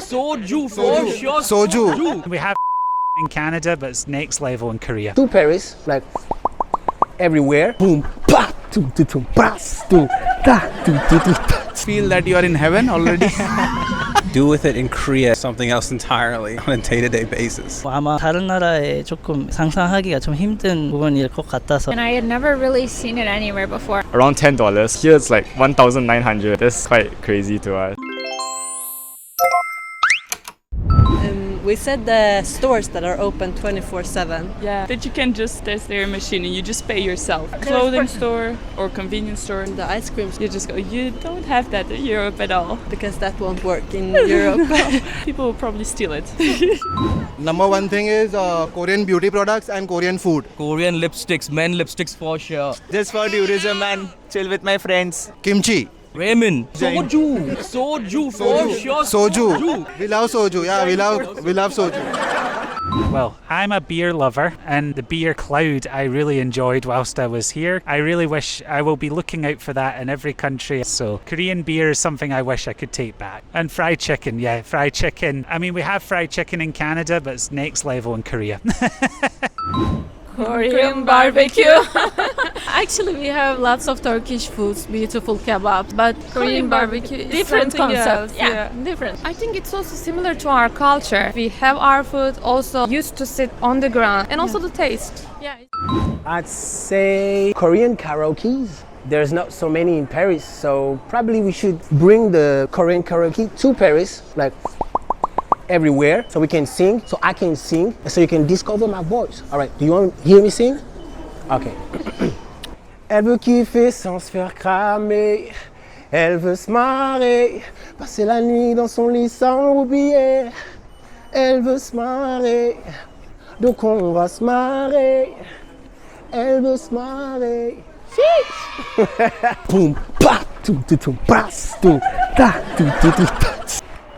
Soju for sure. Soju. We have in Canada, but it's next level in Korea. To Paris, like everywhere. Boom, pa, tum, tum, tum, bras, tum, ta, tum, tum, tum, ta. Feel that you are in heaven already. Do with it in Korea something else entirely on a day-to-day basis. 아마 다른 나라에 조금 상상하기가 좀 힘든 부분일 것 같아서. And I had never really seen it anywhere before. Around $10. Here it's like 1,900. That's quite crazy to us. We said the stores that are open 24/7. Yeah, that you can just test their machine and you just pay yourself. Clothing store or convenience store. The ice creams, You just go, you don't have that in Europe at all. because that won't work in Europe. People will probably steal it. Number one thing is Korean beauty products and Korean food. Korean lipsticks, men lipsticks for sure. Just for tourism and chill with my friends. Kimchi. Ramen. Soju for sure. Soju. We love soju. Yeah, we love soju. Well, I'm a beer lover, and the beer cloud I really enjoyed whilst I was here. I really wish I will be looking out for that in every country. So Korean beer is something I wish I could take back. And fried chicken, yeah, fried chicken. I mean, we have fried chicken in Canada, but it's next level in Korea. Korean barbecue. Actually, we have lots of Turkish foods, beautiful kebabs, but Korean barbecue is different concept. Yeah, different. I think it's also similar to our culture. We have our food also used to sit on the ground, and also the taste. Yeah. I'd say Korean karaoke's. There's not so many in Paris, so probably we should bring the Korean karaoke to Paris, like everywhere, so we can sing, so I can sing, and so you can discover my voice. All right, do you want to hear me sing? Okay. Elle veut kiffer sans se faire cramer. Elle veut se marrer, passer la nuit dans son lit sans oublier. Elle veut se marrer, donc on va se marrer. Elle veut se marrer. Boom, pa, tum, tum, tum, bras, tum, ta, tum, tum, tum, ta.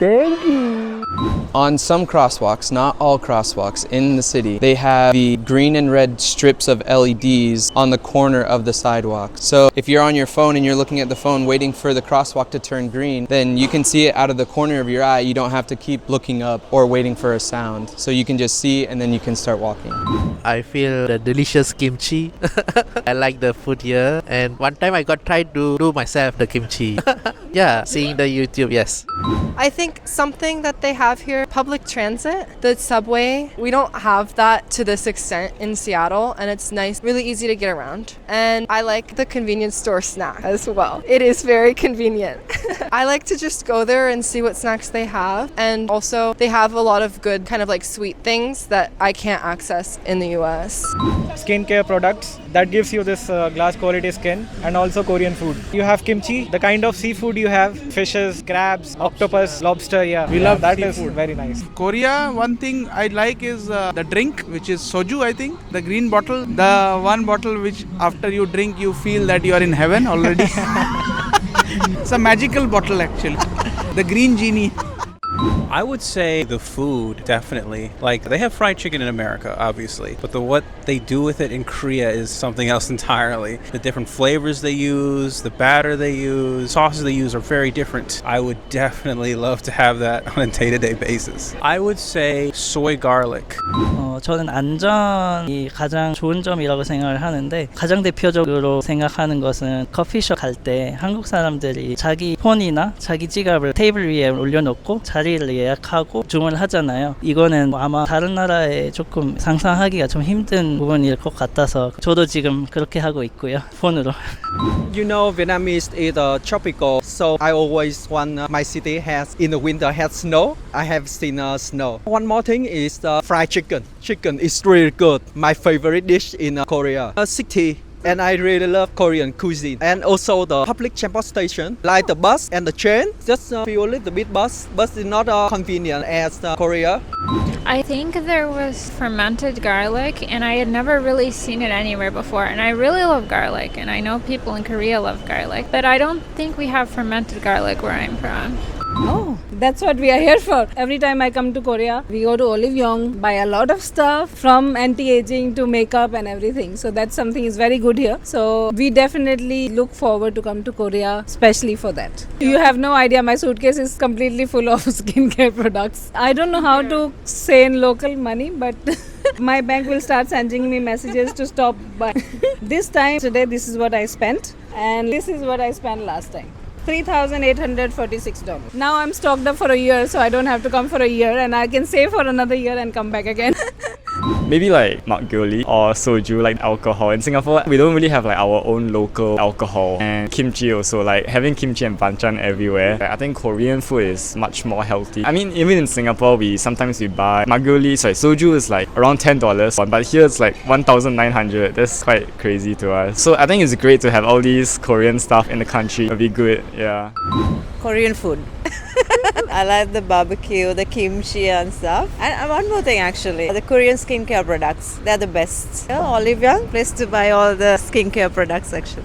Thank you. On some crosswalks, not all crosswalks in the city, they have the green and red strips of LEDs on the corner of the sidewalk. So if you're on your phone and you're looking at the phone waiting for the crosswalk to turn green, then you can see it out of the corner of your eye. You don't have to keep looking up or waiting for a sound. So you can just see and then you can start walking. I feel the delicious kimchi. I like the food here. And one time I got tried to do myself the kimchi. Yeah, seeing the YouTube, yes. I think something that they have here, public transit, the subway, we don't have that to this extent in Seattle, and it's nice, really easy to get around. And I like the convenience store snack as well. It is very convenient. I like to just go there and see what snacks they have, and also they have a lot of good kind of like sweet things that I can't access in the US. Skincare products that gives you this glass quality skin, and also Korean food. You have kimchi, the kind of seafood you have, fishes, crabs, octopus, lobster, yeah. We love that seafood. Is very nice. Korea, one thing I like is the drink, which is soju, I think. The green bottle. The one bottle which after you drink, you feel that you are in heaven already. It's a magical bottle actually. The green genie. I would say the food, definitely. Like, they have fried chicken in America, obviously, but what they do with it in Korea is something else entirely. The different flavors they use, the batter they use, sauces they use are very different. I would definitely love to have that on a day-to-day basis. I would say soy garlic. 저는 안전이 가장 좋은 점이라고 생각을 하는데, 가장 대표적으로 생각하는 것은 커피숍 갈 때 한국 사람들이 자기 폰이나 자기 지갑을 테이블 위에 올려놓고 자리를 예약하고 주문을 하잖아요. 이거는 아마 다른 나라에 조금 상상하기가 좀 힘든 부분일 것 같아서 저도 지금 그렇게 하고 있고요. 폰으로. You know, Vietnamese is tropical, so I always want my city has in the winter has snow. I have seen snow. One more thing is fried chicken. Chicken is really good. My favorite dish in Korea. City. And I really love Korean cuisine. And also the public transport station, like the bus and the train. Just feel a little bit bus is not convenient as Korea. I think there was fermented garlic, and I had never really seen it anywhere before. And I really love garlic, and I know people in Korea love garlic, but I don't think we have fermented garlic where I'm from. Oh, That's what we are here for. Every time I come to Korea, we go to Olive Young, buy a lot of stuff from anti-aging to makeup and everything. So that's something is very good here. So we definitely look forward to come to Korea, especially for that. You have no idea, my suitcase is completely full of skincare products. I don't know how to say in local money, but my bank will start sending me messages to stop buying. This time, today, this is what I spent, and this is what I spent last time. $3,846. Now I'm stocked up for a year, so I don't have to come for a year, and I can save for another year and come back again. Maybe like makgeolli or soju, like alcohol. In Singapore, we don't really have like our own local alcohol, and kimchi also, like having kimchi and banchan everywhere. I think Korean food is much more healthy. I mean, even in Singapore, sometimes we buy soju is like around $10, but here it's like 1,900. That's quite crazy to us. So I think it's great to have all these Korean stuff in the country. It'll be good, yeah. Korean food. I like the barbecue, the kimchi and stuff. And one more thing actually, the Korean skincare products. They're the best. Olive Young, place to buy all the skincare products actually.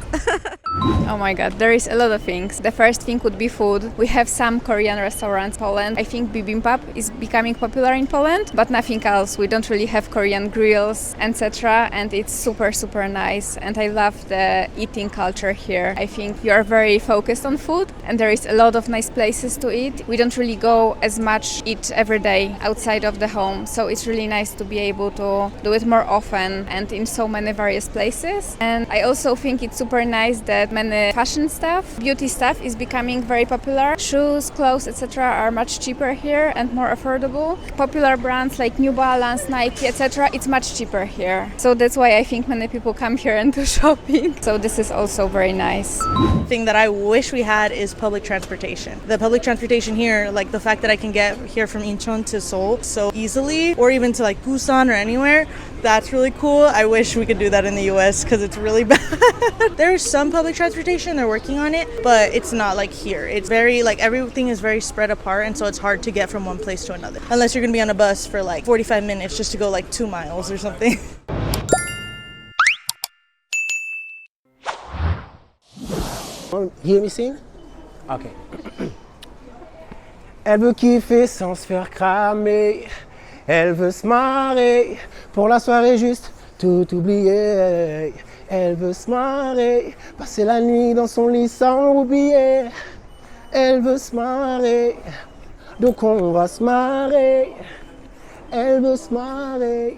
Oh my god, there is a lot of things. The first thing would be food. We have some Korean restaurants in Poland. I think bibimbap is becoming popular in Poland, but nothing else. We don't really have Korean grills, etc. And it's super, super nice. And I love the eating culture here. I think you are very focused on food and there is a lot of nice places to eat. We don't really go as much eat every day outside of the home. So it's really nice to be able to do it more often and in so many various places. And I also think it's super nice that many fashion stuff, beauty stuff is becoming very popular. Shoes, clothes, etc. are much cheaper here and more affordable. Popular brands like New Balance, Nike, etc. it's much cheaper here. So that's why I think many people come here and do shopping. So this is also very nice. The thing that I wish we had is public transportation. The public transportation here, like the fact that I can get here from Incheon to Seoul so easily, or even to like Busan or anywhere, that's really cool. I wish we could do that in the US because it's really bad. There's some public transportation, they're working on it, but it's not like here. It's very, like everything is very spread apart, and so it's hard to get from one place to another. Unless you're gonna be on a bus for like 45 minutes just to go like 2 miles or something. Hear me sing? Okay. Elle veut kiffer sans se faire cramer. Elle veut se marrer pour la soirée juste tout oublier. Elle veut se marrer, passer la nuit dans son lit sans oublier. Elle veut se marrer, donc on va se marrer. Elle veut se marrer.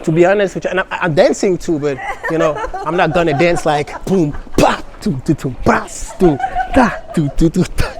To be honest with you, and I'm dancing too, but you know, I'm not gonna dance like boom, pa, do, ba, do, da, do, da.